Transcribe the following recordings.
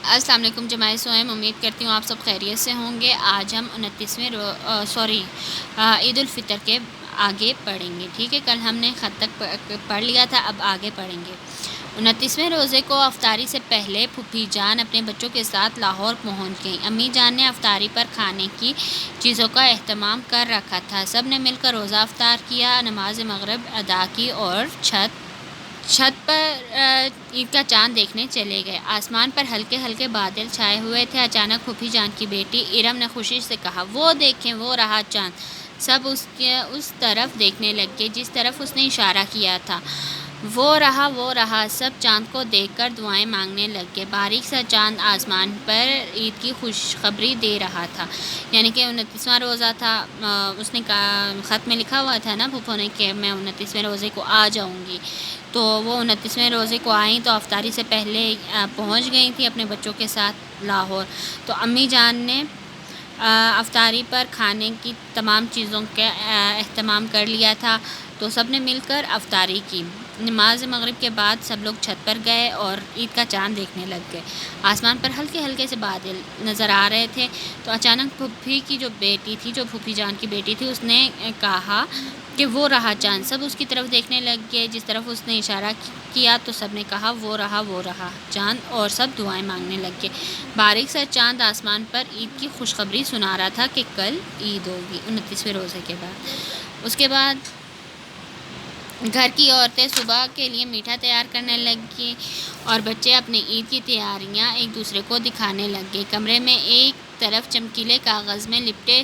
السلام علیکم جماعت سوئم، امید کرتی ہوں آپ سب خیریت سے ہوں گے۔ آج ہم 29ویں عید الفطر کے آگے پڑھیں گے، ٹھیک ہے۔ کل ہم نے خط تک پڑھ لیا تھا، اب آگے پڑھیں گے۔ 29ویں روزے کو افطاری سے پہلے پھوپھی جان اپنے بچوں کے ساتھ لاہور پہنچ گئیں۔ امی جان نے افطاری پر کھانے کی چیزوں کا اہتمام کر رکھا تھا۔ سب نے مل کر روزہ افطار کیا، نماز مغرب ادا کی اور چھت پر عید کا چاند دیکھنے چلے گئے۔ آسمان پر ہلکے ہلکے بادل چھائے ہوئے تھے۔ اچانک پھوپھی جان کی بیٹی ارم نے خوشی سے کہا، وہ دیکھیں، وہ رہا چاند۔ سب اس طرف دیکھنے لگے جس طرف اس نے اشارہ کیا تھا۔ وہ رہا، سب چاند کو دیکھ کر دعائیں مانگنے لگے۔ باریک سا چاند آسمان پر عید کی خوشخبری دے رہا تھا، یعنی کہ 29واں روزہ تھا۔ اس نے خط میں لکھا ہوا تھا نا پھوپھو نے کہ میں 29ویں روزے کو آ جاؤں گی، تو وہ 29ویں روزے کو آئیں تو افطاری سے پہلے پہنچ گئی تھی اپنے بچوں کے ساتھ لاہور۔ تو امی جان نے افطاری پر کھانے کی تمام چیزوں کا اہتمام کر لیا تھا، تو سب نے مل کر افطاری کی۔ نماز مغرب کے بعد سب لوگ چھت پر گئے اور عید کا چاند دیکھنے لگ گئے۔ آسمان پر ہلکے ہلکے سے بادل نظر آ رہے تھے، تو اچانک پھوپھی کی جو بیٹی تھی، جو پھوپھی جان کی بیٹی تھی، اس نے کہا کہ وہ رہا چاند۔ سب اس کی طرف دیکھنے لگ گئے جس طرف اس نے اشارہ کیا، تو سب نے کہا وہ رہا چاند، اور سب دعائیں مانگنے لگ گئے۔ باریک سا چاند آسمان پر عید کی خوشخبری سنا رہا تھا کہ کل عید ہوگی 29ویں روزے کے بعد۔ اس کے بعد گھر کی عورتیں صبح کے لیے میٹھا تیار کرنے لگیں اور بچے اپنے عید کی تیاریاں ایک دوسرے کو دکھانے لگے۔ کمرے میں ایک طرف چمکیلے کاغذ میں لپٹے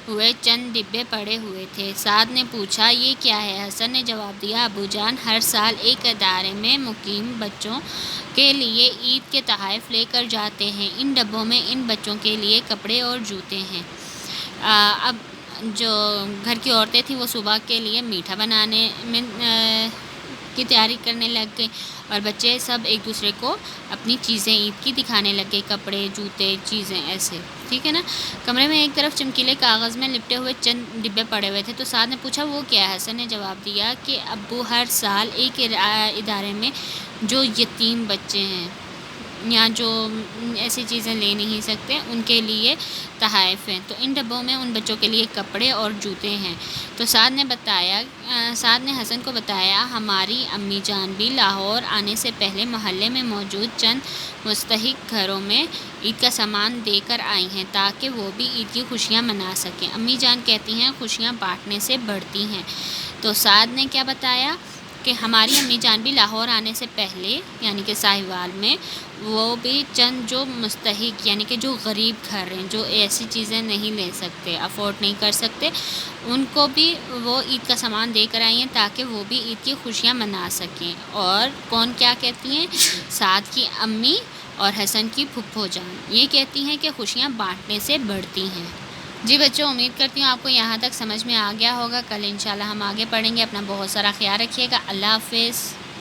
ہوئے چند ڈبے پڑے ہوئے تھے۔ سعد نے پوچھا، یہ کیا ہے؟ حسن نے جواب دیا، ابو جان ہر سال ایک ادارے میں مقیم بچوں کے لیے عید کے تحائف لے کر جاتے ہیں۔ ان ڈبوں میں ان بچوں کے لیے کپڑے اور جوتے ہیں۔ اب جو گھر کی عورتیں تھیں وہ صبح کے لیے میٹھا بنانے میں کی تیاری کرنے لگ گئیں اور بچے سب ایک دوسرے کو اپنی چیزیں عید کی دکھانے لگ گئے، کپڑے، جوتے، چیزیں ایسے، ٹھیک ہے نا۔ کمرے میں ایک طرف چمکیلے کاغذ میں لپٹے ہوئے چند ڈبے پڑے ہوئے تھے، تو سعد نے پوچھا وہ کیا ہے؟ حسن نے جواب دیا کہ ابو ہر سال ایک ادارے میں جو یتیم بچے ہیں یا جو ایسی چیزیں لے نہیں سکتے ان کے لیے تحائف ہیں، تو ان ڈبوں میں ان بچوں کے لیے کپڑے اور جوتے ہیں۔ تو سعد نے حسن کو بتایا، ہماری امی جان بھی لاہور آنے سے پہلے محلے میں موجود چند مستحق گھروں میں عید کا سامان دے کر آئی ہیں تاکہ وہ بھی عید کی خوشیاں منا سکیں۔ امی جان کہتی ہیں خوشیاں بانٹنے سے بڑھتی ہیں۔ تو سعد نے کیا بتایا کہ ہماری امی جان بھی لاہور آنے سے پہلے، یعنی کہ ساہیوال میں، وہ بھی چند جو مستحق یعنی کہ جو غریب گھر ہیں، جو ایسی چیزیں نہیں لے سکتے، افورڈ نہیں کر سکتے، ان کو بھی وہ عید کا سامان دے کر آئی ہیں تاکہ وہ بھی عید کی خوشیاں منا سکیں۔ اور کون کیا کہتی ہیں؟ سعد کی امی اور حسن کی پھپھو جان یہ کہتی ہیں کہ خوشیاں بانٹنے سے بڑھتی ہیں۔ جی بچوں، امید کرتی ہوں آپ کو یہاں تک سمجھ میں آ گیا ہوگا۔ کل انشاءاللہ ہم آگے پڑھیں گے۔ اپنا بہت سارا خیال رکھیے گا۔ اللہ حافظ۔